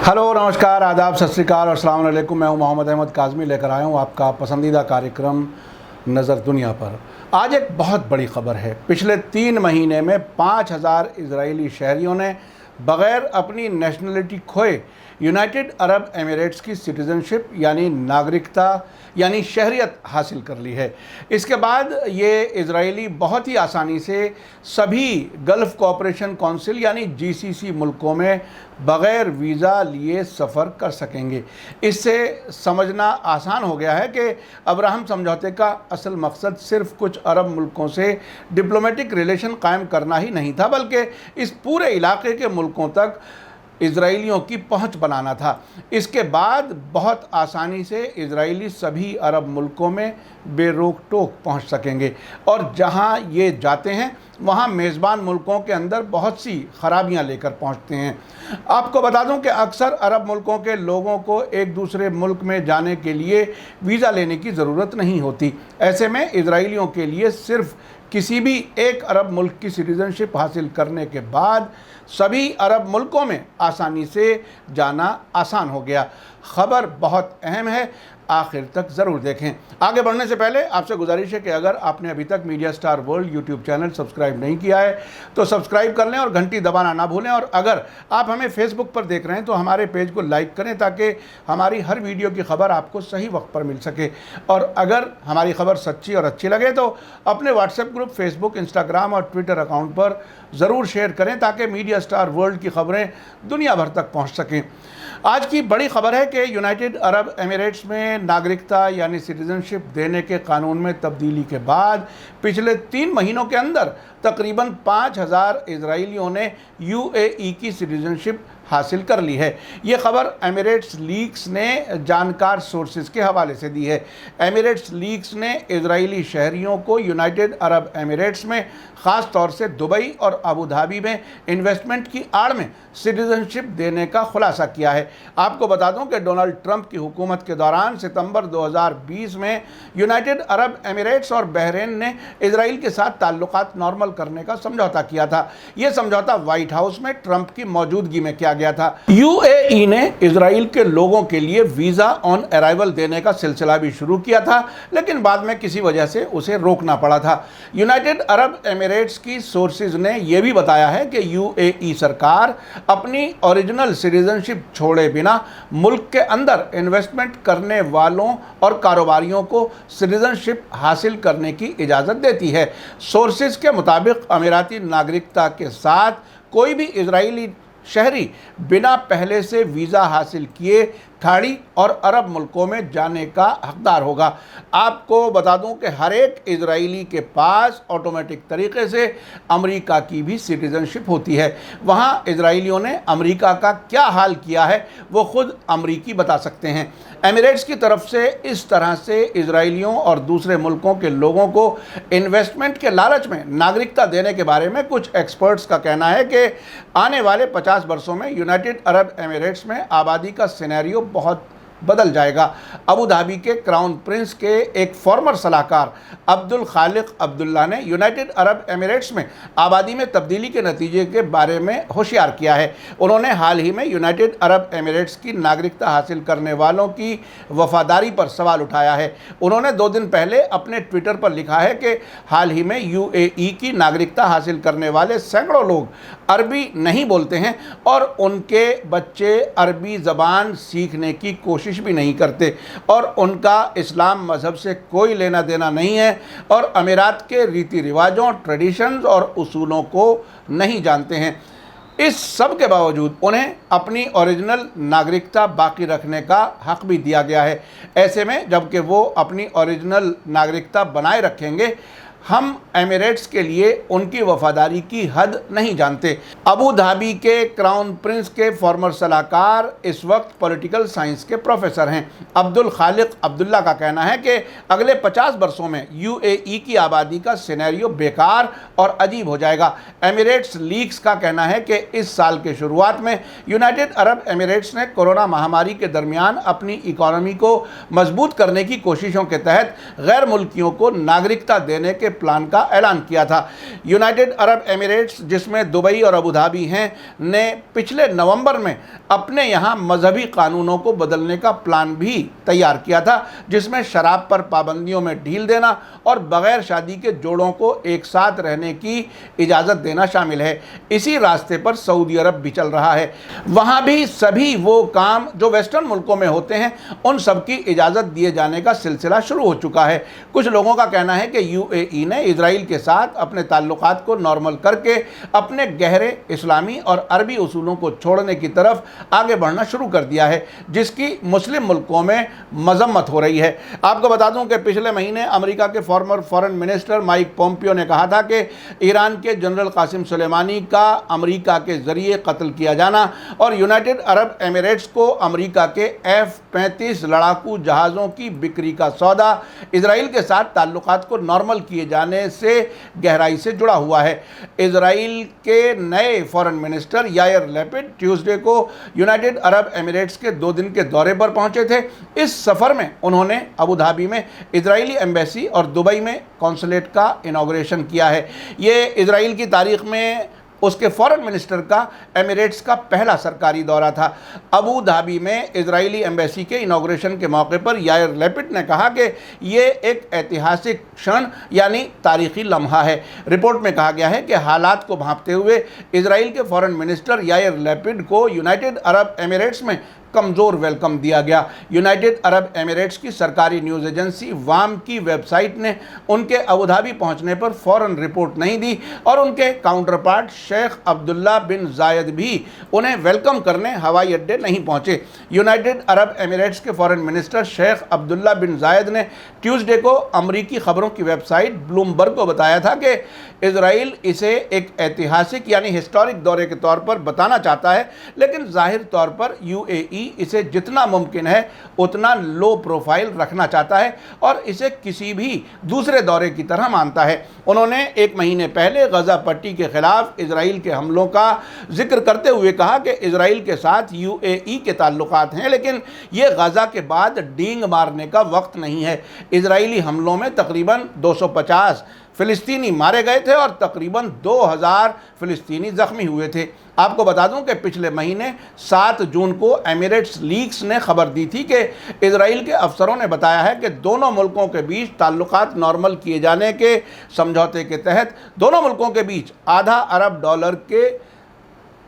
Hello नमस्कार आदाब सत श्री अकाल और अस्सलाम वालेकुम। मैं हूं मोहम्मद अहमद काज़मी, लेकर आया हूं आपका पसंदीदा कार्यक्रम नज़र दुनिया पर। आज एक बहुत बड़ी ख़बर है। पिछले 3 महीने में 5000 इजरायली शहरियों ने बग़ैर अपनी नेशनलिटी खोए यूनाइटेड अरब एमिरेट्स की सिटीज़नशिप यानी नागरिकता यानी शहरियत हासिल कर ली है। इसके बाद ये इजरायली बहुत ही आसानी से सभी गल्फ़ कोऑपरेशन काउंसिल यानी जीसीसी मुल्कों में बग़ैर वीज़ा लिए सफ़र कर सकेंगे। इससे समझना आसान हो गया है कि अब्राहम समझौते का असल मकसद सिर्फ कुछ अरब मुल्कों से डिप्लोमेटिक रिलेशन कायम करना ही नहीं था, बल्कि इस पूरे इलाके के मुल्कों तक इजरायलियों की पहुंच बनाना था। इसके बाद बहुत आसानी से इजरायली सभी अरब मुल्कों में बेरोक टोक पहुंच सकेंगे और जहां ये जाते हैं वहां मेज़बान मुल्कों के अंदर बहुत सी खराबियां लेकर पहुंचते हैं। आपको बता दूं कि अक्सर अरब मुल्कों के लोगों को एक दूसरे मुल्क में जाने के लिए वीज़ा लेने की ज़रूरत नहीं होती। ऐसे में इजरायलियों के लिए सिर्फ किसी भी एक अरब मुल्क की सिटीज़नशिप हासिल करने के बाद सभी अरब मुल्कों में आसानी से जाना आसान हो गया। ख़बर बहुत अहम है, आखिर तक ज़रूर देखें। आगे बढ़ने से पहले आपसे गुजारिश है कि अगर आपने अभी तक media star world YouTube channel subscribe नहीं किया है तो सब्सक्राइब कर लें और घंटी दबाना ना भूलें। और अगर आप हमें फेसबुक पर देख रहे हैं तो हमारे पेज को लाइक करें ताकि हमारी हर वीडियो की खबर आपको सही वक्त पर मिल सके। और अगर हमारी खबर सच्ची और अच्छी लगे तो अपने व्हाट्सएप ग्रुप, फेसबुक, इंस्टाग्राम और ट्विटर अकाउंट पर ज़रूर शेयर करें ताकि मीडिया स्टार वर्ल्ड की खबरें दुनिया भर तक पहुँच सकें। आज की बड़ी खबर है कि यूनाइटेड अरब एमिरेट्स में नागरिकता यानी सिटीज़नशिप देने के कानून में तब्दीली के बाद पिछले 3 महीनों के अंदर तकरीबन 5000 इजरायलियों ने यूएई की सिटीज़नशिप हासिल कर ली है। ये खबर एमिरेट्स लीक्स ने जानकार सोर्सेज के हवाले से दी है। एमिरेट्स लीक्स ने इजरायली शहरियों को यूनाइटेड अरब एमिरेट्स में ख़ास तौर से दुबई और अबू धाबी में इन्वेस्टमेंट की आड़ में सिटीज़नशिप देने का खुलासा किया है। आपको बता दूं कि डोनाल्ड ट्रंप की हुकूमत के दौरान सितंबर 2020 में यूनाइटेड अरब एमिरेट्स और बहरीन ने इजराइल के साथ ताल्लुकात नॉर्मल करने का समझौता किया था। यह समझौता व्हाइट हाउस में ट्रंप की मौजूदगी में किया गया था। यूएई ने इजराइल के लोगों के लिए वीज़ा ऑन अराइवल देने का सिलसिला भी शुरू किया था, लेकिन बाद में किसी वजह से उसे रोकना पड़ा था। यूनाइटेड अरब एमिरेट्स की सोर्सेज ने यह भी बताया है कि यूएई सरकार अपनी ओरिजिनल सिटीजनशिप छोड़े बिना मुल्क के अंदर इन्वेस्टमेंट करने वालों और कारोबारियों को सिटीजनशिप हासिल करने की इजाज़त देती है। सोर्सेज के मुताबिक अमीराती नागरिकता के साथ कोई भी इजरायली शहरी बिना पहले से वीज़ा हासिल किए खाड़ी और अरब मुल्कों में जाने का हकदार होगा। आपको बता दूं कि हर एक इजरायली के पास ऑटोमेटिक तरीके से अमेरिका की भी सिटीज़नशिप होती है। वहाँ इजरायलियों ने अमेरिका का क्या हाल किया है वो खुद अमरीकी बता सकते हैं। एमिरेट्स की तरफ से इस तरह से इजरायलियों और दूसरे मुल्कों के लोगों को इन्वेस्टमेंट के लालच में नागरिकता देने के बारे में कुछ एक्सपर्ट्स का कहना है कि आने वाले 50 वर्षों में यूनाइटेड अरब एमिरेट्स में आबादी का सिनेरियो बहुत बदल जाएगा। अबू धाबी के क्राउन प्रिंस के एक फॉर्मर सलाहकार अब्दुल खालिक अब्दुल्ला ने यूनाइटेड अरब एमिरेट्स में आबादी में तब्दीली के नतीजे के बारे में होशियार किया है। उन्होंने हाल ही में यूनाइटेड अरब एमिरेट्स की नागरिकता हासिल करने वालों की वफादारी पर सवाल उठाया है। उन्होंने 2 दिन पहले अपने ट्विटर पर लिखा है कि हाल ही में यूएई की नागरिकता हासिल करने वाले सैकड़ों लोग अरबी नहीं बोलते हैं और उनके बच्चे अरबी ज़बान सीखने की कोशिश भी नहीं करते और उनका इस्लाम मज़हब से कोई लेना देना नहीं है और अमीरात के रीति रिवाजों, ट्रेडिशंस और उसूलों को नहीं जानते हैं। इस सब के बावजूद उन्हें अपनी ओरिजिनल नागरिकता बाकी रखने का हक भी दिया गया है। ऐसे में जबकि वो अपनी ओरिजिनल नागरिकता बनाए रखेंगे, हम एमिरेट्स के लिए उनकी वफादारी की हद नहीं जानते। अबू धाबी के क्राउन प्रिंस के फॉर्मर सलाहकार इस वक्त पॉलिटिकल साइंस के प्रोफेसर हैं। अब्दुल खालिक अब्दुल्ला का कहना है कि अगले 50 वर्षों में यूएई की आबादी का सिनेरियो बेकार और अजीब हो जाएगा। एमिरेट्स लीक्स का कहना है कि इस साल के शुरुआत में यूनाइटेड अरब एमिरेट्स ने कोरोना महामारी के दरमियान अपनी इकॉनमी को मजबूत करने की कोशिशों के तहत गैर मुल्कियों को नागरिकता देने के प्लान का ऐलान किया था। यूनाइटेड अरब एमिरेट्स, जिसमें दुबई और अबू धाबी हैं, ने पिछले नवंबर में अपने यहाँ मजहबी कानूनों को बदलने का प्लान भी तैयार किया था, जिसमें शराब पर पाबंदियों में ढील देना और बगैर शादी के जोड़ों को एक साथ रहने की इजाज़त देना शामिल है। इसी रास्ते पर सऊदी अरब भी चल रहा है। वहाँ भी सभी वो काम जो वेस्टर्न मुल्कों में होते हैं, उन सब की इजाज़त दिए जाने का सिलसिला शुरू हो चुका है। कुछ लोगों का कहना है कि यूएई ने इजराइल के साथ अपने ताल्लुकात को नॉर्मल करके अपने गहरे इस्लामी और अरबी उसूलों को छोड़ने की तरफ आगे बढ़ना शुरू कर दिया है, जिसकी मुस्लिम मुल्कों में मजम्मत हो रही है। आपको बता दूं कि पिछले महीने अमेरिका के farmer foreign minister Mike Pompeo ने कहा था कि ईरान के जनरल कासिम सुलेमानी का अमेरिका के जरिए कत्ल किया जाना और यूनाइटेड अरब एमिरेट्स को अमेरिका के F-35 लड़ाकू जहाज़ों की बिक्री का सौदा इजराइल के साथ ताल्लुकात को नॉर्मल किए जाने से गहराई से जुड़ा हुआ है। इजराइल के नए foreign minister Yair Lapid Tuesday को यूनाइटेड अरब एमिरेट्स के 2 दिन के दौरे पर पहुंचे थे। इस सफ़र में उन्होंने अबू धाबी में इजरायली एम्बेसी और दुबई में कॉन्सुलेट का इनॉग्रेशन किया है। ये इजराइल की तारीख में उसके फॉरेन मिनिस्टर का एमिरेट्स का पहला सरकारी दौरा था। अबू धाबी में इजरायली एम्बेसी के इनॉग्रेशन के मौके पर यायर लैपिड ने कहा कि ये एक ऐतिहासिक क्षण यानी तारीखी लम्हा है। रिपोर्ट में कहा गया है कि हालात को भांपते हुए इजराइल के फॉरेन मिनिस्टर यायर लैपिड को यूनाइटेड अरब एमिरेट्स में कमज़ोर वेलकम दिया गया। यूनाइटेड अरब एमिरेट्स की सरकारी न्यूज़ एजेंसी वाम की वेबसाइट ने उनके अबू धाबी पहुंचने पर फ़ौरन रिपोर्ट नहीं दी और उनके काउंटर पार्ट शेख अब्दुल्ला बिन जायद भी उन्हें वेलकम करने हवाई अड्डे नहीं पहुंचे। यूनाइटेड अरब एमिरेट्स के फॉरेन मिनिस्टर शेख अब्दुल्ला बिन जायद ने ट्यूसडे को अमरीकी खबरों की वेबसाइट ब्लूमबर्ग को बताया था कि इजराइल इसे एक ऐतिहासिक यानी हिस्टोरिक दौरे के तौर पर बताना चाहता है, लेकिन जाहिर तौर पर यूएई इसे जितना मुमकिन है उतना लो प्रोफाइल रखना चाहता है और इसे किसी भी दूसरे दौरे की तरह मानता है। उन्होंने 1 महीने पहले गजा पट्टी के खिलाफ इजराइल के हमलों का जिक्र करते हुए कहा कि इजराइल के साथ यूएई के ताल्लुकात हैं, लेकिन ये गजा के बाद डींग मारने का वक्त नहीं है। इजराइली हमलों में तकरीबन 250 फ़िलिस्तीनी मारे गए थे और तकरीबन 2000 फ़िलिस्तीनी ज़ख्मी हुए थे। आपको बता दूं कि पिछले महीने 7 जून को एमिरेट्स लीक्स ने खबर दी थी कि इजराइल के अफसरों ने बताया है कि दोनों मुल्कों के बीच ताल्लुकात नॉर्मल किए जाने के समझौते के तहत दोनों मुल्कों के बीच $0.5 अरब के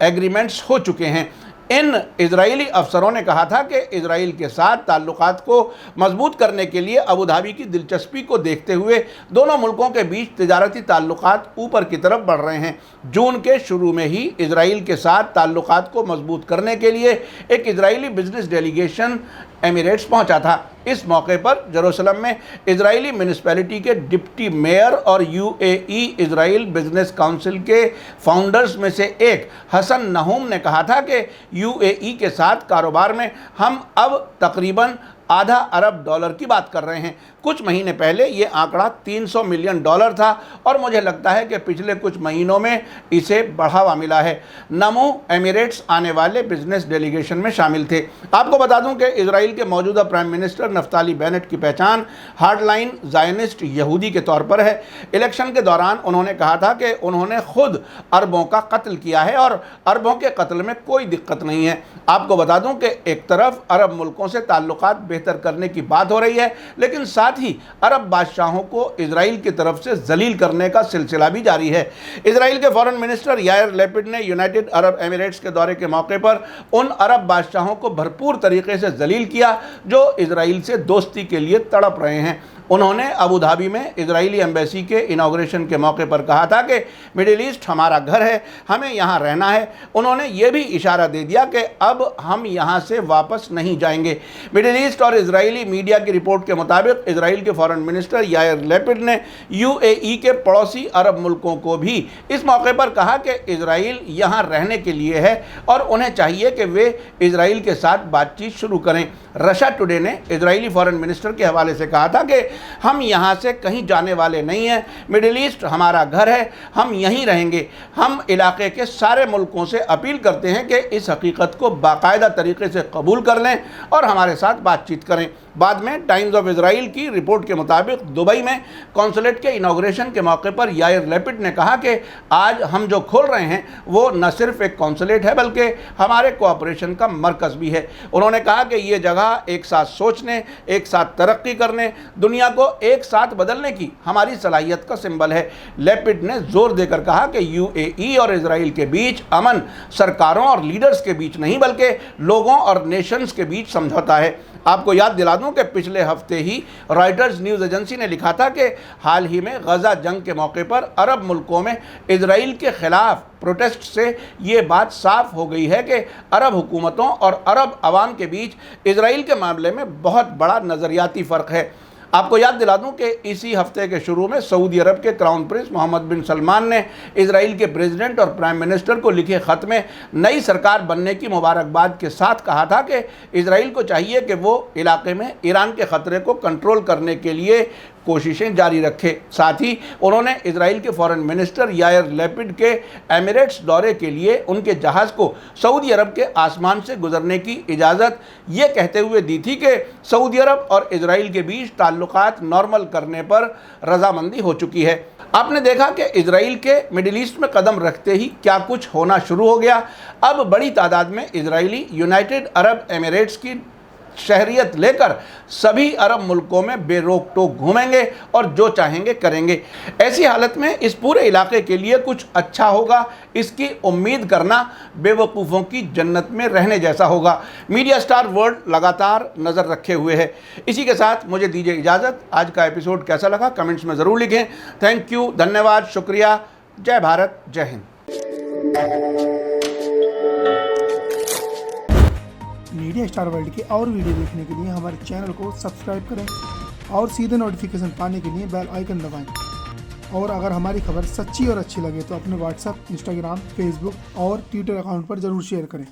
एग्रीमेंट्स हो चुके हैं। इन इजरायली अफसरों ने कहा था कि इजराइल के साथ ताल्लुकात को मजबूत करने के लिए अबू धाबी की दिलचस्पी को देखते हुए दोनों मुल्कों के बीच तिजारती ताल्लुकात ऊपर की तरफ बढ़ रहे हैं। जून के शुरू में ही इजराइल के साथ ताल्लुकात को मजबूत करने के लिए एक इजरायली बिजनेस डेलीगेशन एमिरेट्स पहुंचा था। इस मौके पर जेरूसलम में इजरायली म्यूनिसिपैलिटी के डिप्टी मेयर और यूएई इजराइल बिजनेस काउंसिल के फाउंडर्स में से एक हसन नहूम ने कहा था कि यूएई के साथ कारोबार में हम अब तकरीबन $0.5 अरब की बात कर रहे हैं। कुछ महीने पहले ये आंकड़ा $300 मिलियन था और मुझे लगता है कि पिछले कुछ महीनों में इसे बढ़ावा मिला है। नमो एमिरेट्स आने वाले बिजनेस डेलीगेशन में शामिल थे। आपको बता दूं कि इजराइल के मौजूदा प्राइम मिनिस्टर नफ्ताली बेनेट की पहचान हार्डलाइन ज़ायनिस्ट यहूदी के तौर पर है। इलेक्शन के दौरान उन्होंने कहा था कि उन्होंने खुद अरबों का कत्ल किया है और अरबों के कत्ल में कोई दिक्कत नहीं है। आपको बता दूं कि एक तरफ अरब मुल्कों से ताल्लुकात बेहतर करने की बात हो रही है, लेकिन साथ ही अरब बादशाहों को इजराइल की तरफ से जलील करने का सिलसिला भी जारी है। इजराइल के फॉरेन मिनिस्टर यायर लैपिड ने यूनाइटेड अरब एमिरेट्स के दौरे के मौके पर उन अरब बादशाहों को भरपूर तरीके से जलील किया जो इजराइल से दोस्ती के लिए तड़प रहे हैं। उन्होंने अबू धाबी में इजरायली एम्बेसी के इनॉग्रेशन के मौके पर कहा था कि मिडिल ईस्ट हमारा घर है, हमें यहाँ रहना है। उन्होंने ये भी इशारा दे दिया कि अब हम यहाँ से वापस नहीं जाएंगे। मिडिल ईस्ट और इजरायली मीडिया की रिपोर्ट के मुताबिक इजराइल के फॉरेन मिनिस्टर यायर लैपिड ने यूएई के पड़ोसी अरब मुल्कों को भी इस मौके पर कहा कि इजराइल यहाँ रहने के लिए है और उन्हें चाहिए कि वे इजराइल के साथ बातचीत शुरू करें। रशिया टुडे ने इजरायली फॉरेन मिनिस्टर के हवाले से कहा था कि हम यहाँ से कहीं जाने वाले नहीं हैं, मिडिल ईस्ट हमारा घर है, हम यहीं रहेंगे। हम इलाके के सारे मुल्कों से अपील करते हैं कि इस हकीकत को बाकायदा तरीके से कबूल कर लें और हमारे साथ बातचीत करें। بعد में टाइम्स ऑफ इजराइल की रिपोर्ट के मुताबिक दुबई में कॉन्सुलेट के इनॉग्रेशन के मौके पर यायर लैपिड ने कहा कि आज हम जो खोल रहे हैं वो न सिर्फ एक कॉन्सुलेट है बल्कि हमारे कोऑपरेशन का मरकज़ भी है। उन्होंने कहा कि ये जगह एक साथ सोचने, एक साथ तरक्की करने, दुनिया को एक साथ बदलने की हमारी सलाहियत का सिंबल है। लैपिड ने जोर देकर कहा कि यूएई और इजराइल के बीच अमन सरकारों और लीडर्स के बीच नहीं बल्कि लोगों और नेशंस के बीच समझौता है। आपको याद दिला दूं कि पिछले हफ्ते ही रॉयटर्स न्यूज़ एजेंसी ने लिखा था कि हाल ही में गजा जंग के मौके पर अरब मुल्कों में इजराइल के खिलाफ प्रोटेस्ट से ये बात साफ हो गई है कि अरब हुकूमतों और अरब अवाम के बीच इजराइल के मामले में बहुत बड़ा नज़रियाती फ़र्क है। आपको याद दिला दूं कि इसी हफ्ते के शुरू में सऊदी अरब के क्राउन प्रिंस मोहम्मद बिन सलमान ने इजराइल के प्रेसिडेंट और प्राइम मिनिस्टर को लिखे ख़त में नई सरकार बनने की मुबारकबाद के साथ कहा था कि इजराइल को चाहिए कि वो इलाके में ईरान के ख़तरे को कंट्रोल करने के लिए कोशिशें जारी रखे। साथ ही उन्होंने इजराइल के फॉरेन मिनिस्टर यायर लैपिड के एमिरेट्स दौरे के लिए उनके जहाज़ को सऊदी अरब के आसमान से गुजरने की इजाज़त ये कहते हुए दी थी कि सऊदी अरब और इजराइल के बीच ताल्लुकात नॉर्मल करने पर रजामंदी हो चुकी है। आपने देखा कि इजराइल के मिडिल ईस्ट में कदम रखते ही क्या कुछ होना शुरू हो गया। अब बड़ी तादाद में इजरायली यूनाइटेड अरब एमिरेट्स की शहरियत लेकर सभी अरब मुल्कों में बेरोक टोक घूमेंगे और जो चाहेंगे करेंगे। ऐसी हालत में इस पूरे इलाके के लिए कुछ अच्छा होगा, इसकी उम्मीद करना बेवकूफ़ों की जन्नत में रहने जैसा होगा। मीडिया स्टार वर्ल्ड लगातार नज़र रखे हुए है। इसी के साथ मुझे दीजिए इजाज़त। आज का एपिसोड कैसा लगा कमेंट्स में ज़रूर लिखें। थैंक यू, धन्यवाद, शुक्रिया। जय भारत, जय हिंद। मीडिया स्टार वर्ल्ड के और वीडियो देखने के लिए हमारे चैनल को सब्सक्राइब करें और सीधे नोटिफिकेशन पाने के लिए बेल आइकन दबाएं। और अगर हमारी खबर सच्ची और अच्छी लगे तो अपने व्हाट्सएप, इंस्टाग्राम, फेसबुक और ट्विटर अकाउंट पर ज़रूर शेयर करें।